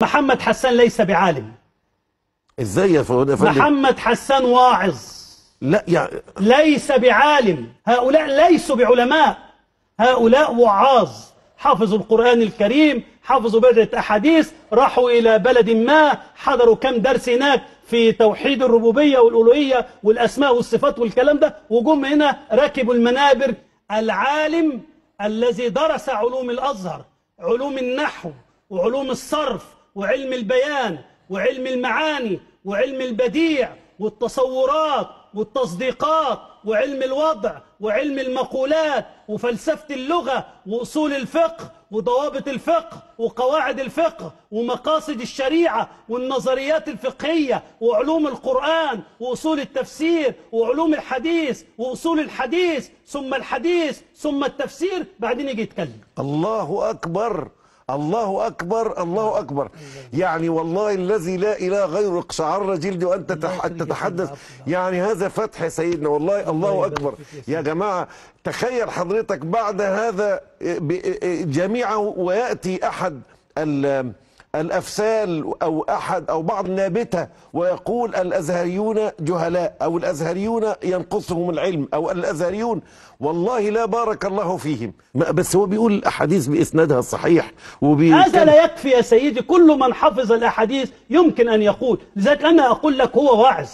محمد حسان ليس بعالم. ازاي يا فندم؟ محمد حسان واعظ. لا يعني ليس بعالم، هؤلاء ليسوا بعلماء، هؤلاء وعاظ، حافظوا القرآن الكريم، حافظوا بدعة أحاديث، راحوا إلى بلد ما، حضروا كم درس هناك في توحيد الربوبية والألوهية والأسماء والصفات والكلام ده، وجم هنا ركبوا المنابر. العالم الذي درس علوم الأزهر، علوم النحو وعلوم الصرف وعلم البيان وعلم المعاني وعلم البديع والتصورات والتصديقات وعلم الوضع وعلم المقولات وفلسفة اللغة وأصول الفقه وضوابط الفقه وقواعد الفقه ومقاصد الشريعة والنظريات الفقهية وعلوم القرآن وأصول التفسير وعلوم الحديث وأصول الحديث ثم الحديث ثم التفسير، بعدين يجي يتكلم. الله أكبر، الله أكبر، الله أكبر. يعني والله الذي لا إله غيره اقشعر جلدي وأنت تتحدث. يعني هذا فتح سيدنا، والله الله أكبر يا جماعة. تخيل حضرتك بعد هذا جميعه ويأتي أحد الأفسال أو أحد أو بعض النابتة ويقول الأزهريون جهلاء أو الأزهريون ينقصهم العلم أو الأزهريون، والله لا بارك الله فيهم. بس هو بيقول الأحاديث بإسنادها الصحيح هذا لا يكفي يا سيدي. كل من حفظ الأحاديث يمكن أن يقول. لذلك أنا أقول لك هو واعظ.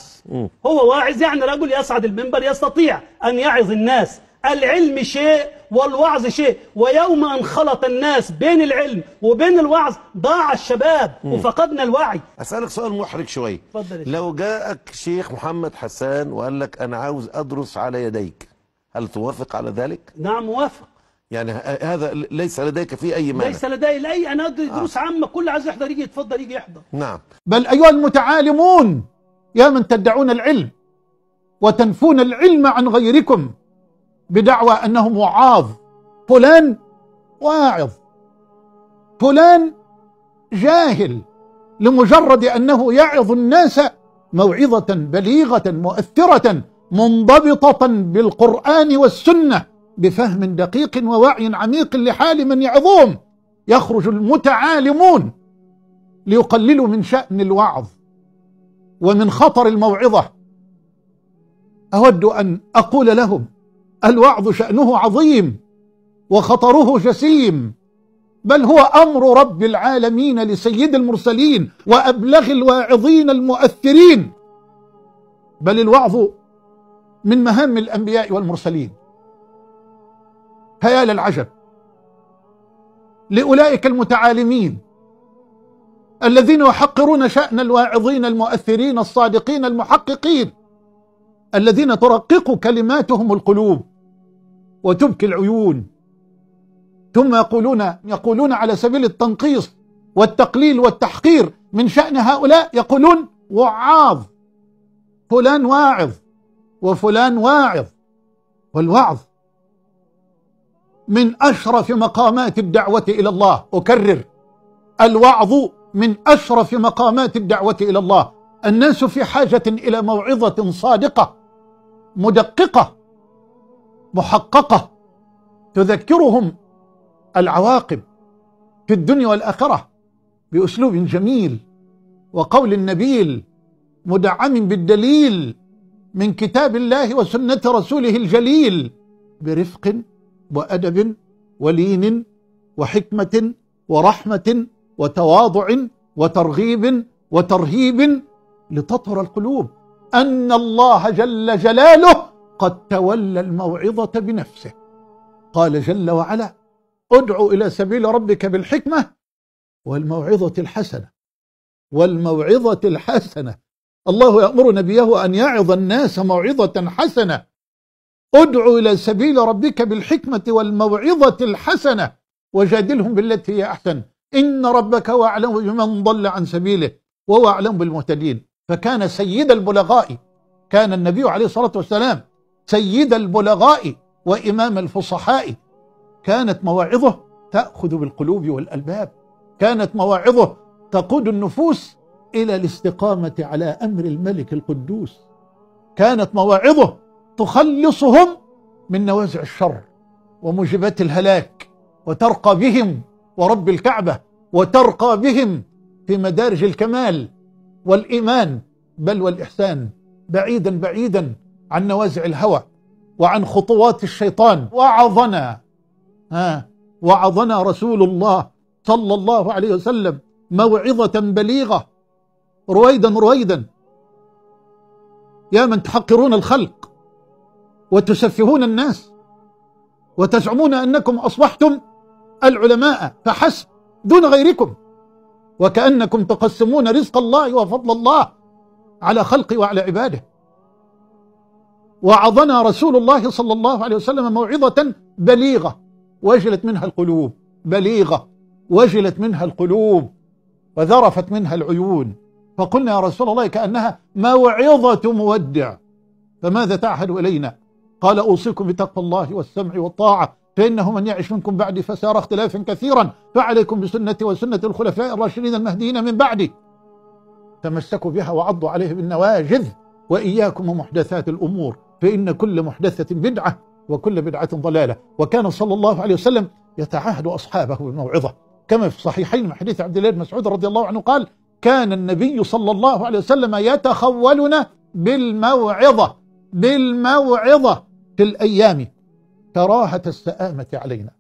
هو واعظ يعني رجل يصعد المنبر يستطيع أن يعظ الناس. العلم شيء والوعظ شيء، ويوم أن خلط الناس بين العلم وبين الوعظ ضاع الشباب وفقدنا الوعي. أسألك سؤال محرج شوي. لو جاءك شيخ محمد حسان وقال لك أنا عاوز أدرس على يديك، هل توافق على ذلك؟ نعم موافق. يعني هذا ليس لديك فيه أي مانع؟ ليس لدي أي، أنا أدرس دروس عامة، كل عايز يحضر يجي يتفضل يجي يحضر. نعم. بل أيها المتعالمون يا من تدعون العلم وتنفون العلم عن غيركم بدعوى أنهم وعاظ، فلان واعظ، فلان جاهل، لمجرد أنه يعظ الناس موعظة بليغة مؤثرة منضبطة بالقرآن والسنة بفهم دقيق ووعي عميق لحال من يعظهم، يخرج المتعالمون ليقللوا من شأن الوعظ ومن خطر الموعظة. أود أن أقول لهم الوعظ شأنه عظيم وخطره جسيم، بل هو أمر رب العالمين لسيد المرسلين وأبلغ الواعظين المؤثرين، بل الوعظ من مهام الأنبياء والمرسلين. فيا للعجب لأولئك المتعالمين الذين يحقرون شأن الواعظين المؤثرين الصادقين المحققين، الذين ترقق كلماتهم القلوب وتبكي العيون، ثم يقولون على سبيل التنقيص والتقليل والتحقير من شأن هؤلاء، يقولون وعاظ، فلان واعظ وفلان واعظ. والوعظ من أشرف مقامات الدعوة إلى الله. أكرر، الوعظ من أشرف مقامات الدعوة إلى الله. الناس في حاجة إلى موعظة صادقة مدققة محققة تذكرهم العواقب في الدنيا والآخرة بأسلوب جميل وقول نبيل مدعم بالدليل من كتاب الله وسنة رسوله الجليل، برفق وأدب ولين وحكمة ورحمة وتواضع وترغيب وترهيب لتطهر القلوب. أن الله جل جلاله قد تولى الموعظة بنفسه. قال جل وعلا ادع إلى سبيل ربك بالحكمة والموعظة الحسنة. والموعظة الحسنة، الله يأمر نبيه أن يعظ الناس موعظة حسنة. ادع إلى سبيل ربك بالحكمة والموعظة الحسنة وجادلهم بالتي هي أحسن إن ربك هو أعلم بمن ضل عن سبيله وهو أعلم بالمهتدين. فكان سيد البلغاء، كان النبي عليه الصلاة والسلام سيد البلغاء وإمام الفصحاء. كانت مواعظه تأخذ بالقلوب والألباب، كانت مواعظه تقود النفوس إلى الاستقامة على أمر الملك القدوس، كانت مواعظه تخلصهم من نوازع الشر وموجبات الهلاك، وترقى بهم ورب الكعبة، وترقى بهم في مدارج الكمال والإيمان بل والإحسان، بعيدا بعيدا عن نوازع الهوى وعن خطوات الشيطان. وعظنا رسول الله صلى الله عليه وسلم موعظة بليغة رويدا رويدا. يا من تحقرون الخلق وتسفهون الناس وتزعمون أنكم أصبحتم العلماء فحسب دون غيركم، وكأنكم تقسمون رزق الله وفضل الله على خلقه وعلى عباده. وعظنا رسول الله صلى الله عليه وسلم موعظة بليغة وجلت منها القلوب، بليغة وجلت منها القلوب وذرفت منها العيون، فقلنا يا رسول الله كأنها موعظة مودع، فماذا تعهد إلينا؟ قال أوصيكم بتقوى الله والسمع والطاعة، فإنه من يعش منكم بعدي فسيرى اختلافا كثيرا، فعليكم بسنتي وسنة الخلفاء الراشدين المهديين من بعدي، تمسكوا بها وعضوا عليه بالنواجذ، وإياكم ومحدثات الأمور فإن كل محدثة بدعة وكل بدعة ضلالة. وكان صلى الله عليه وسلم يتعاهد أصحابه بالموعظة، كما في الصحيحين من حديث عبد الله بن مسعود رضي الله عنه قال: كان النبي صلى الله عليه وسلم يتخولنا بالموعظة في الأيام كراهة السآمة علينا.